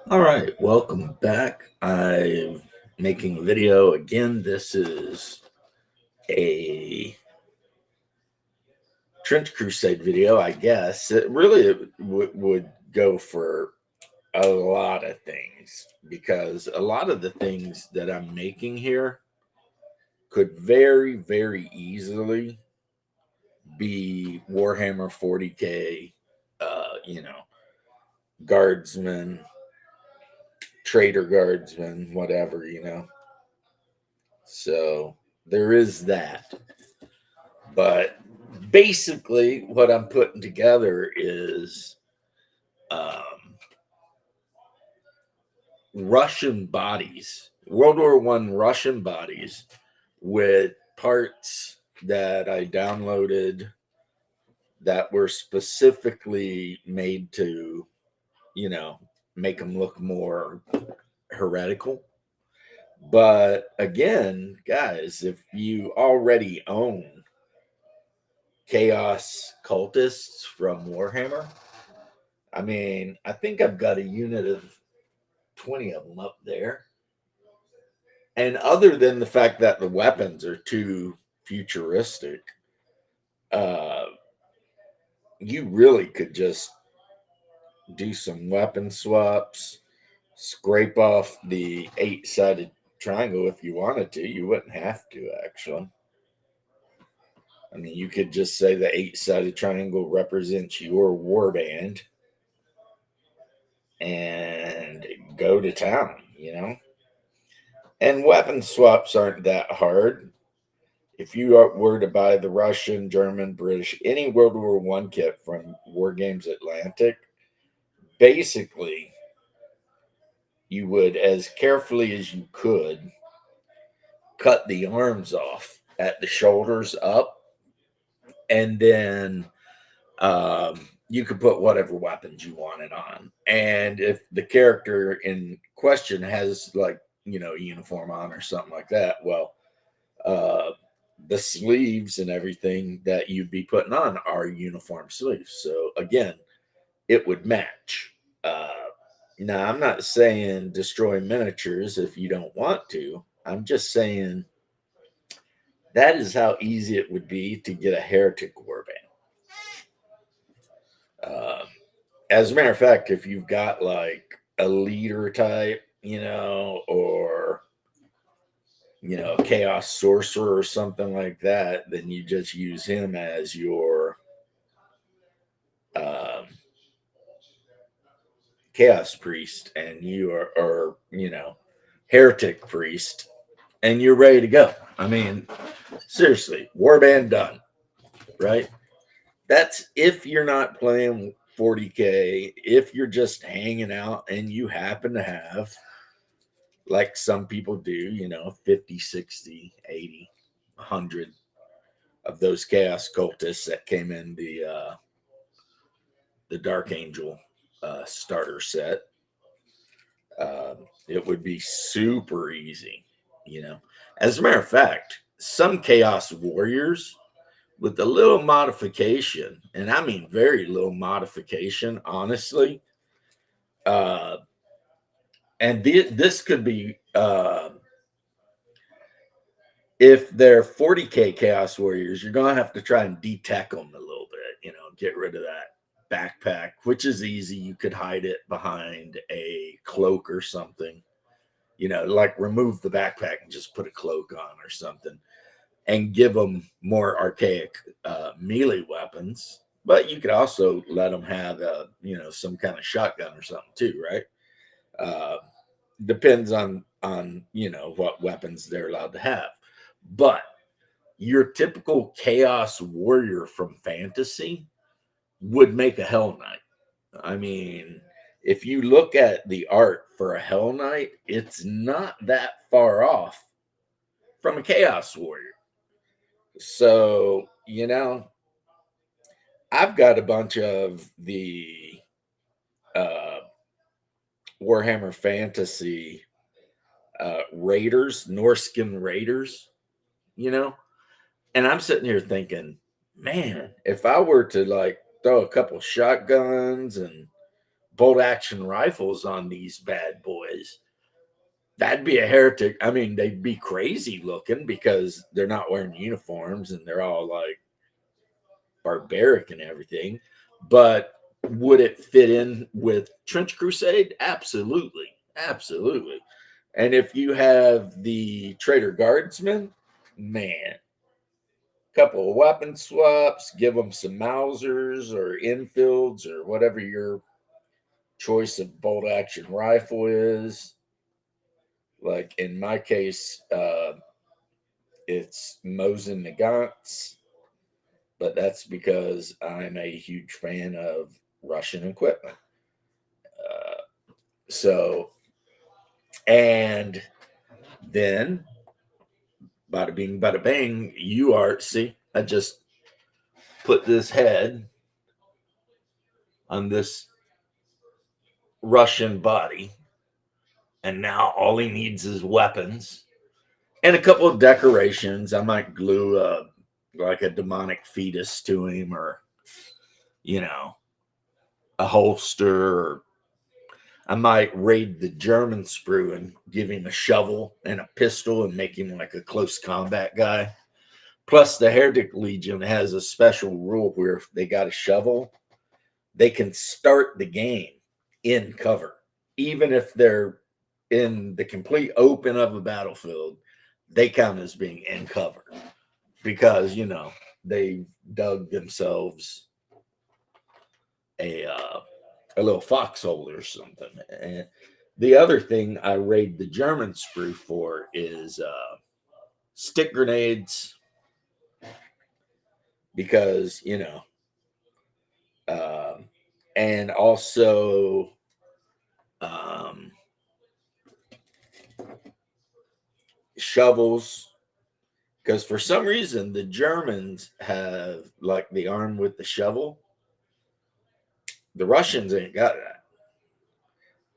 All right, welcome back. I'm making a video again. This is a Trench Crusade video, I guess. It really would go for a lot of things because a lot of the things that I'm making here could very easily be Warhammer 40K, guardsmen, trader guardsmen, whatever. So there is that. But basically, what I'm putting together is Russian bodies, World War I Russian bodies with parts that I downloaded that were specifically made to, you know, make them look more heretical. But again, guys, if you already own Chaos cultists from Warhammer, I mean, I think I've got a unit of 20 of them up there. And other than the fact that the weapons are too futuristic, uh, you really could just do some weapon swaps, scrape off the 8-sided triangle if you wanted to. You wouldn't have to, actually. I mean, you could just say the 8-sided triangle represents your warband and go to town. And weapon swaps aren't that hard. If you were to buy the Russian, German, British, any World War One kit from War Games Atlantic, basically you would, as carefully as you could, cut the arms off at the shoulders up, and then you could put whatever weapons you wanted on. And if the character in question has a uniform on or something like that, well, uh, the sleeves and everything that you'd be putting on are uniform sleeves. So again, it would match. Now, I'm not saying destroy miniatures if you don't want to. I'm just saying that is how easy it would be to get a heretic warband. Uh, as a matter of fact, if you've got like a leader type, or a chaos sorcerer or something like that, then you just use him as your um, chaos priest, and you are heretic priest, and you're ready to go. I mean, seriously, warband done, right? That's if you're not playing 40K, if you're just hanging out and you happen to have, like some people do, 50, 60, 80, 100 of those chaos cultists that came in the Dark Angel starter set. It would be super easy, you know. As a matter of fact, some Chaos Warriors with a little modification, and I mean very little modification, honestly. Uh, and this could be if they're 40K Chaos Warriors, you're gonna have to try and detech them a little bit, get rid of that backpack, which is easy. You could hide it behind a cloak or something, like remove the backpack and just put a cloak on or something, and give them more archaic melee weapons. But you could also let them have some kind of shotgun or something too, right? Uh, Depends on what weapons they're allowed to have. But your typical chaos warrior from fantasy would make a hell knight. I mean, if you look at the art for a hell knight, it's not that far off from a chaos warrior. So, I've got a bunch of the uh, Warhammer Fantasy Raiders, Norskin Raiders, you know, and I'm sitting here thinking, man, if I were to like throw a couple shotguns and bolt action rifles on these bad boys, that'd be a heretic. I mean, they'd be crazy looking because they're not wearing uniforms and they're all like barbaric and everything. But would it fit in with Trench Crusade? Absolutely. Absolutely. And if you have the Trader Guardsmen, man, couple of weapon swaps, give them some Mausers or Enfields or whatever your choice of bolt action rifle is. Like in my case, it's Mosin Nagants, but that's because I'm a huge fan of Russian equipment. Uh, so, and then bada bing, bada bang, you are, see, I just put this head on this Russian body, and now all he needs is weapons and a couple of decorations. I might glue like a demonic fetus to him, or you know, a holster. Or I might raid the German sprue and give him a shovel and a pistol and make him like a close combat guy. Plus, the Heretic Legion has a special rule where if they got a shovel, they can start the game in cover, even if they're in the complete open of a battlefield. They count as being in cover because they dug themselves a little foxhole or something. And the other thing I raid the German sprue for is stick grenades, because and also um, shovels, because for some reason the Germans have like the arm with the shovel. The Russians ain't got that.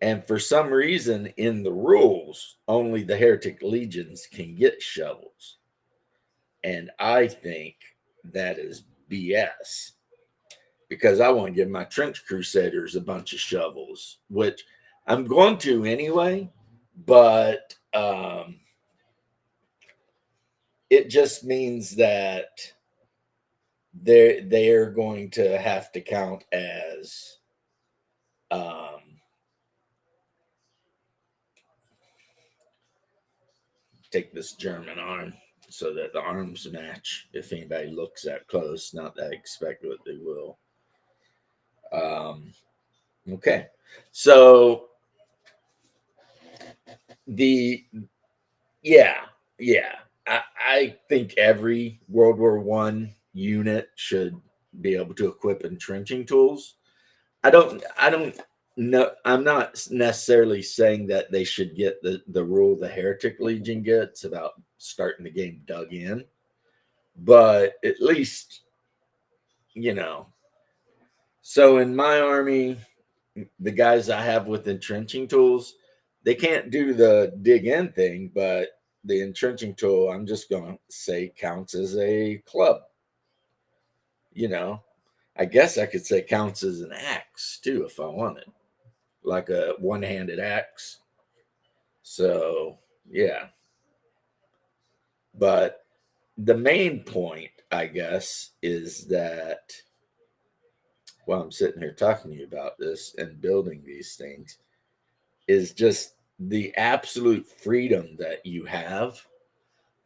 And for some reason in the rules, only the Heretic Legions can get shovels. And I think that is BS, because I want to give my Trench Crusaders a bunch of shovels, which I'm going to anyway, but it just means that they're going to have to count as take this German arm so that the arms match if anybody looks that close. Not that I expect what they will. Okay, so the yeah, I think every World War One unit should be able to equip entrenching tools. I don't know. I'm not necessarily saying that they should get the rule the Heretic Legion gets about starting the game dug in, but at least you know. So in my army, the guys I have with entrenching tools, they can't do the dig in thing, but the entrenching tool, I'm just going to say, counts as a club. I guess I could say counts as an axe too if I wanted, like a one-handed axe. So, yeah. But the main point, I guess, is that while I'm sitting here talking to you about this and building these things, is just the absolute freedom that you have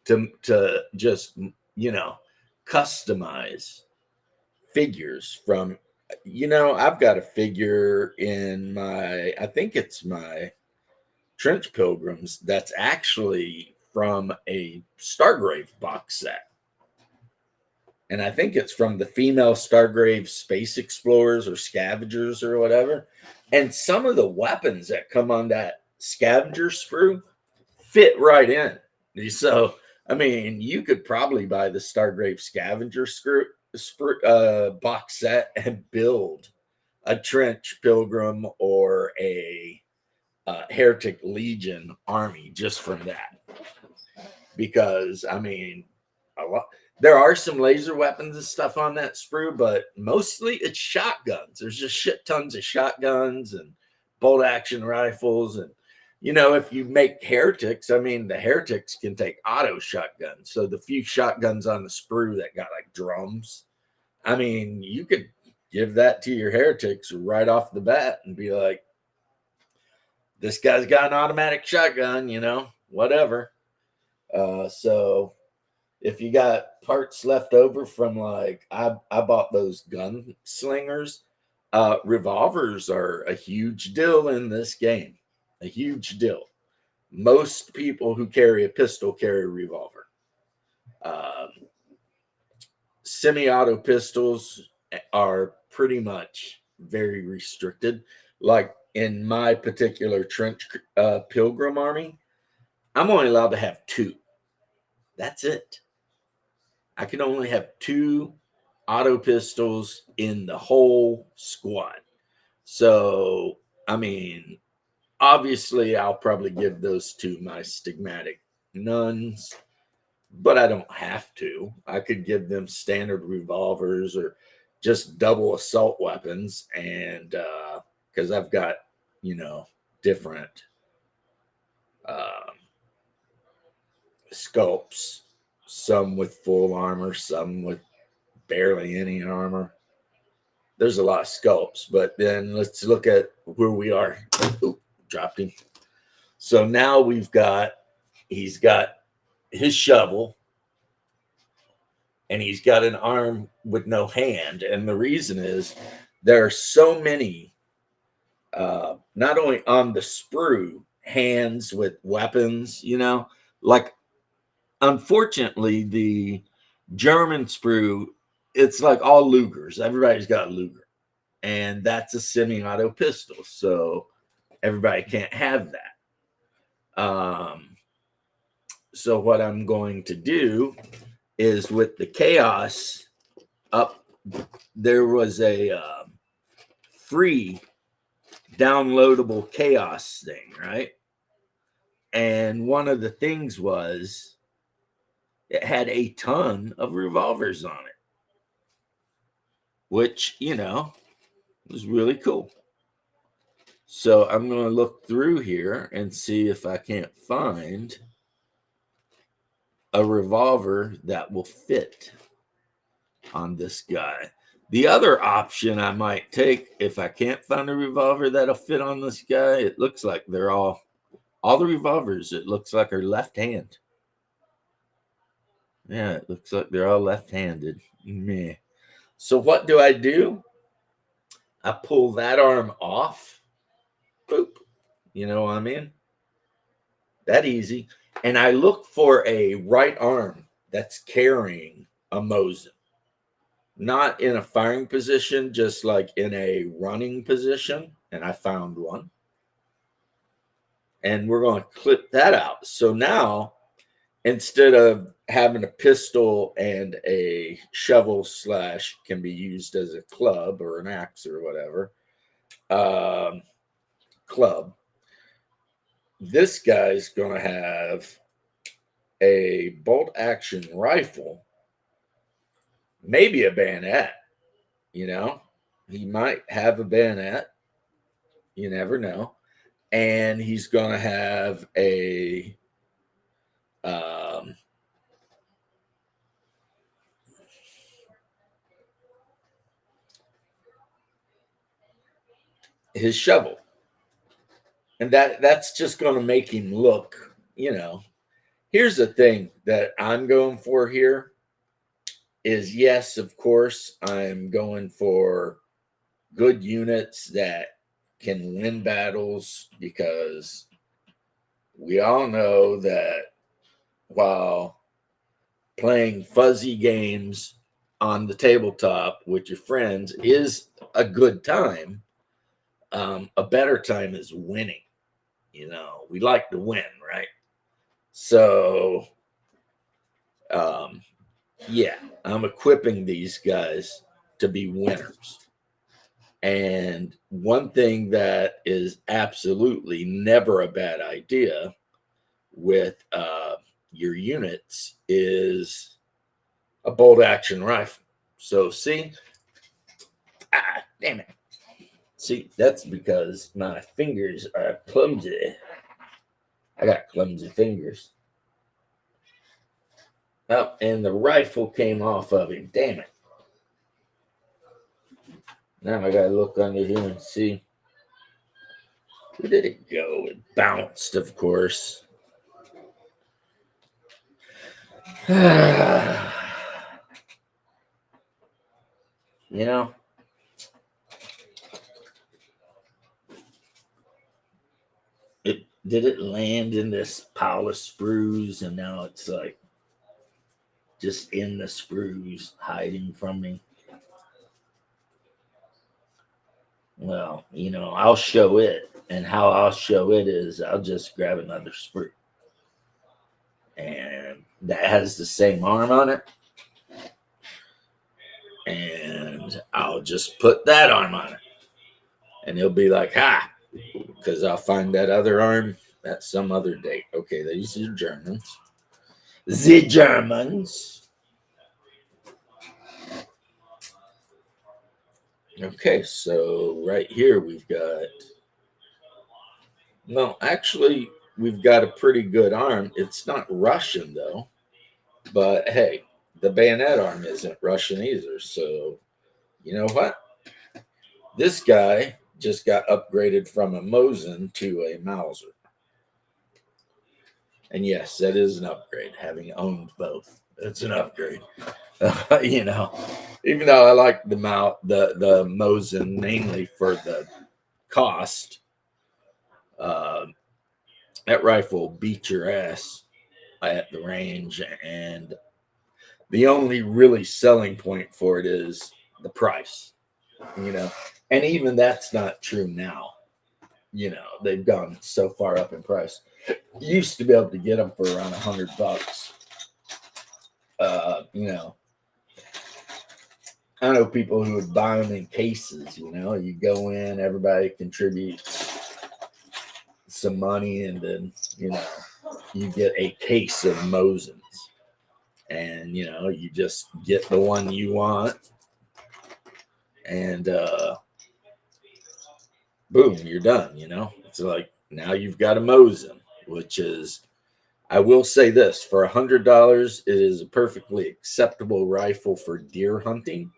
to just customize figures from I've got a figure in I think it's my Trench Pilgrims that's actually from a Stargrave box set, and I think it's from the female Stargrave Space Explorers or Scavengers or whatever. And some of the weapons that come on that Scavenger sprue fit right in. So, I mean, you could probably buy the Stargrave Scavenger box set and build a Trench Pilgrim or a Heretic Legion army just from that. Because, I mean, a lot. There are some laser weapons and stuff on that sprue, but mostly it's shotguns. There's just shit tons of shotguns and bolt action rifles. And, if you make heretics, I mean, the heretics can take auto shotguns. So the few shotguns on the sprue that got like drums, I mean, you could give that to your heretics right off the bat and be like, this guy's got an automatic shotgun, whatever. So if you got parts left over from like I bought those gunslingers, revolvers are a huge deal in this game. A huge deal. Most people who carry a pistol carry a revolver. Semi-auto pistols are pretty much very restricted. Like in my particular trench pilgrim army, I'm only allowed to have 2. That's it. I can only have 2 auto pistols in the whole squad. So, I mean, obviously, I'll probably give those to my stigmatic nuns, but I don't have to. I could give them standard revolvers or just double assault weapons, and because I've got, different sculpts, some with full armor, some with barely any armor. There's a lot of sculpts, but then let's look at where we are. Ooh, dropped him. So now he's got his shovel, and he's got an arm with no hand. And the reason is there are so many, not only on the sprue, hands with weapons, like unfortunately the German sprue, it's like all Lugers. Everybody's got a Luger, and that's a semi-auto pistol, so everybody can't have that. So what I'm going to do is with the chaos up, there was a free downloadable chaos thing, right? And one of the things was it had a ton of revolvers on it, which, was really cool. So I'm going to look through here and see if I can't find a revolver that will fit on this guy. The other option I might take, if I can't find a revolver that'll fit on this guy, it looks like they're all the revolvers, it looks like are left hand. Yeah, it looks like they're all left-handed. Meh. So what do? I pull that arm off. Boop. You know what I mean? That easy. And I look for a right arm that's carrying a Mosin. Not in a firing position, just like in a running position. And I found one. And we're going to clip that out. So now, instead of having a pistol and a shovel / can be used as a club or an axe or whatever, club, this guy's going to have a bolt action rifle, maybe a bayonet. He might have a bayonet. You never know. And he's going to have a his shovel, and that's just going to make him look. Here's the thing that I'm going for here is, yes, of course, I'm going for good units that can win battles, because we all know that while playing fuzzy games on the tabletop with your friends is a good time, a better time is winning. We like to win, right? So, yeah, I'm equipping these guys to be winners. And one thing that is absolutely never a bad idea with your units is a bolt action rifle. So see, damn it. See, that's because my fingers are clumsy. I got clumsy fingers. Oh, and the rifle came off of him. Damn it. Now I gotta look under here and see. Where did it go? It bounced, of course. You know, did it land in this pile of sprues and now it's like just in the sprues hiding from me? Well, I'll show it. And how I'll show it is I'll just grab another sprue. And that has the same arm on it. And I'll just put that arm on it. And he'll be like, ha, because I'll find that other arm at some other date. Okay, these are Germans. The Germans. Okay, so right here we've got. No, actually, we've got a pretty good arm. It's not Russian, though. But hey, the bayonet arm isn't Russian either. So, you know what? This guy just got upgraded from a Mosin to a Mauser. And yes, that is an upgrade, having owned both. It's an upgrade. Even though I like the Mosin mainly for the cost, that rifle beat your ass at the range, and the only really selling point for it is the price. And even that's not true now. They've gone so far up in price. You used to be able to get them for around $100. I know people who would buy them in cases. You go in, everybody contributes some money, and then you get a case of Mosins, and you just get the one you want, and boom, you're done. It's like now you've got a Mosin, which is, I will say this, for $100, it is a perfectly acceptable rifle for deer hunting.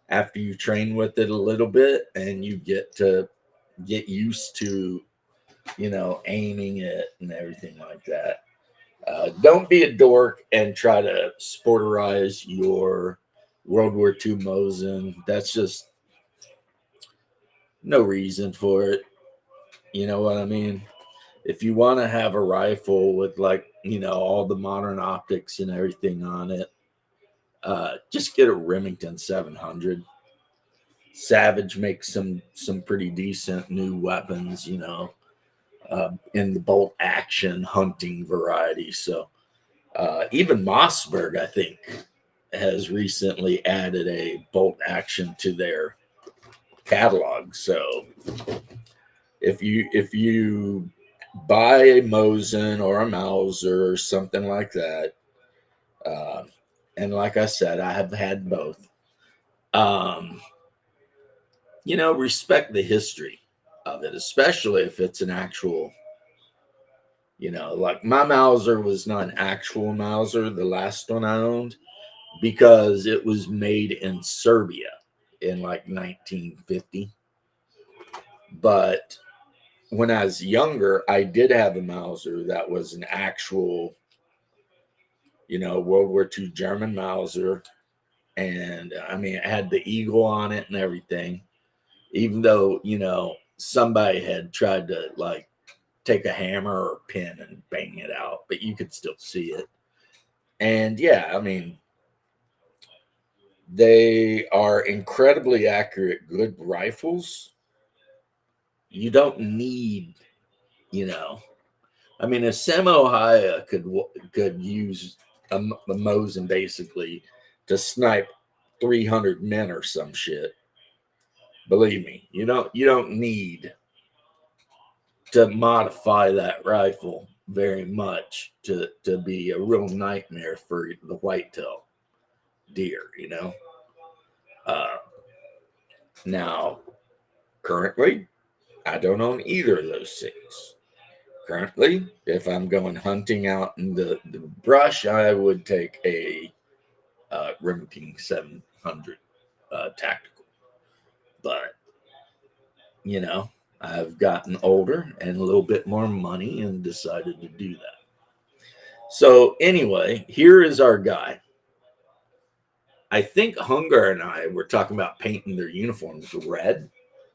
After you train with it a little bit and you get used to, aiming it and everything like that. Don't be a dork and try to sporterize your World War II Mosin. That's just no reason for it. You know what I mean? If you want to have a rifle with all the modern optics and everything on it, just get a Remington 700. Savage makes some pretty decent new weapons, in the bolt action hunting variety. So even Mossberg, I think, has recently added a bolt action to their catalog. So if you buy a Mosin or a Mauser or something like that, and like I said, I have had both. Respect the history of it, especially if it's an actual, like my Mauser was not an actual Mauser, the last one I owned, because it was made in Serbia in like 1950. But when I was younger, I did have a Mauser that was an actual, World War II German Mauser. And I mean, it had the eagle on it and everything, even though, somebody had tried to like take a hammer or a pin and bang it out, but you could still see it. And yeah, I mean, they are incredibly accurate, good rifles. You don't need, I mean, a Samohaya could use a Mosin basically to snipe 300 men or some shit. Believe me, you don't need to modify that rifle very much to be a real nightmare for the whitetail. deer, you know. Uh, Now, currently, I don't own either of those things. Currently, if I'm going hunting out in the brush, I would take a Remington 700 tactical. But, you know, I've gotten older and a little bit more money and decided to do that. So, anyway, here is our guy. I think Hunger and I were talking about painting their uniforms red.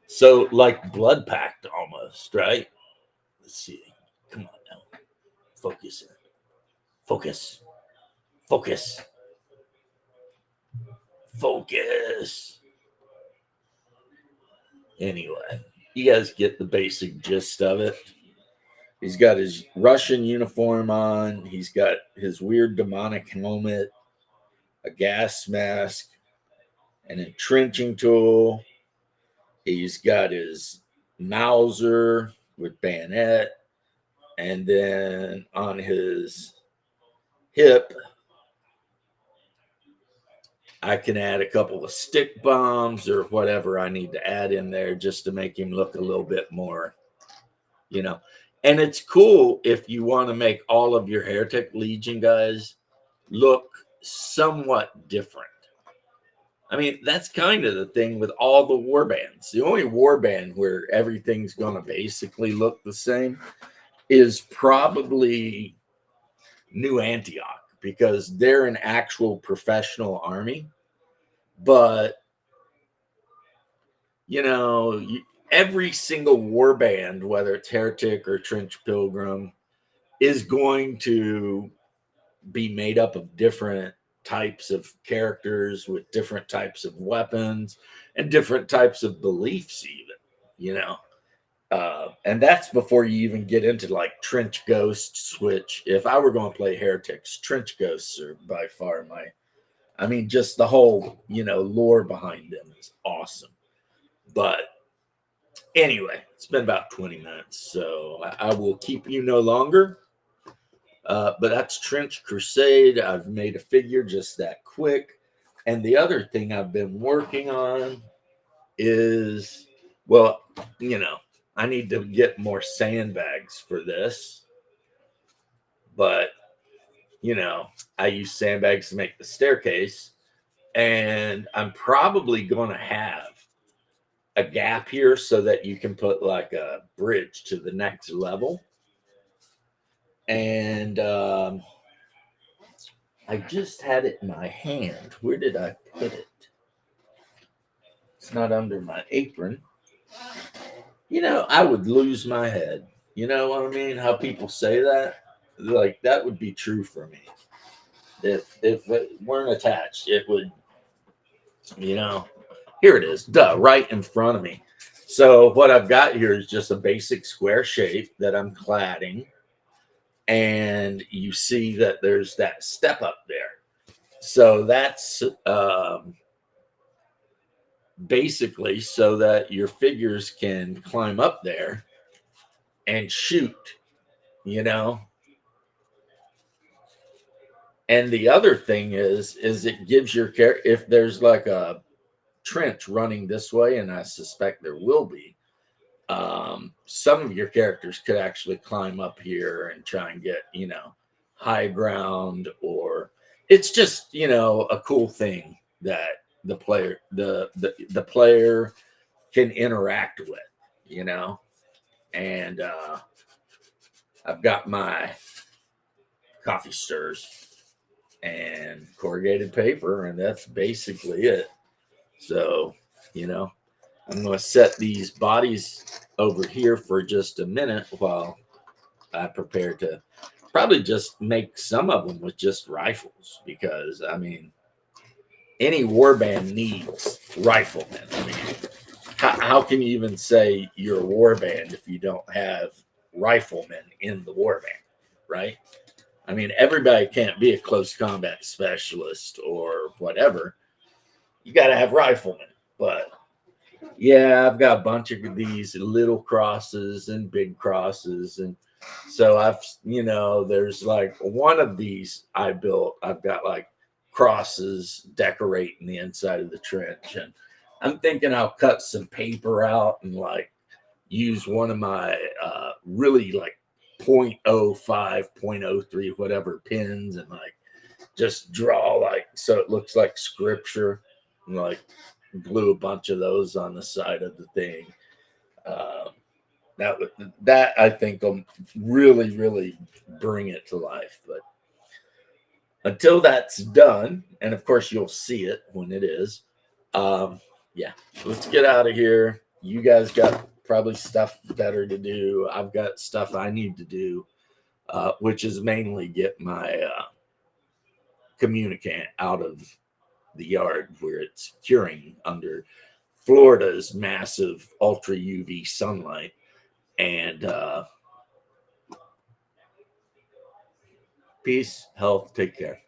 So, like Blood Pact almost, right? Let's see. Come on now. Focus. Focus. Focus. Focus. Anyway, you guys get the basic gist of it. He's got his Russian uniform on. He's got his weird demonic helmet, a gas mask, an entrenching tool. He's got his Mauser with bayonet. And then on his hip, I can add a couple of stick bombs or whatever I need to add in there just to make him look a little bit more, you know. And it's cool if you want to make all of your Heretic Legion guys look somewhat different. I mean, that's kind of the thing with all the war bands. The only war band where everything's going to basically look the same is probably New Antioch, because they're an actual professional army. But, you know, every single war band, whether it's Heretic or Trench Pilgrim, is going to be made up of different types of characters with different types of weapons and different types of beliefs, even, you know. And that's before you even get into like Trench Ghosts, which, if I were going to play Heretics, Trench Ghosts are by far my, I mean, just the whole, you know, lore behind them is awesome. But anyway, it's been about 20 minutes, so I will keep you no longer. But that's Trench Crusade. I've made a figure just that quick. And the other thing I've been working on is, well, you know, I need to get more sandbags for this. But, you know, I use sandbags to make the staircase. And I'm probably going to have a gap here so that you can put like a bridge to the next level. And I just had it in my hand. Where did I put it? It's not under my apron. You know, I would lose my head. You know what I mean? How people say that? Like, that would be true for me. If it weren't attached, it would, you know. Here it is. Duh, right in front of me. So what I've got here is just a basic square shape that I'm cladding. And you see that there's that step up there. So that's basically so that your figures can climb up there and shoot, you know. And the other thing is it gives your character, if there's like a trench running this way, and I suspect there will be, some of your characters could actually climb up here and try and get, you know, high ground, or it's just, you know, a cool thing that the player can interact with, you know. And I've got my coffee stirs and corrugated paper, and that's basically it. So, you know, I'm going to set these bodies over here for just a minute while I prepare to probably just make some of them with just rifles, because, I mean, any warband needs riflemen. I mean, how can you even say you're a warband if you don't have riflemen in the warband, right? I mean, everybody can't be a close combat specialist or whatever. You got to have riflemen. But yeah, I've got a bunch of these little crosses and big crosses. And so I've, you know, there's like one of these I built. I've got like crosses decorating the inside of the trench. And I'm thinking I'll cut some paper out and like use one of my really like .05, .03, whatever pins, and like just draw like so it looks like scripture, and like glue a bunch of those on the side of the thing. Um, that I think will really bring it to life. But until that's done, and of course you'll see it when it is. Yeah, let's get out of here. You guys got probably stuff better to do. I've got stuff I need to do, which is mainly get my communicant out of the yard where it's curing under Florida's massive ultra UV sunlight. And peace, health, take care.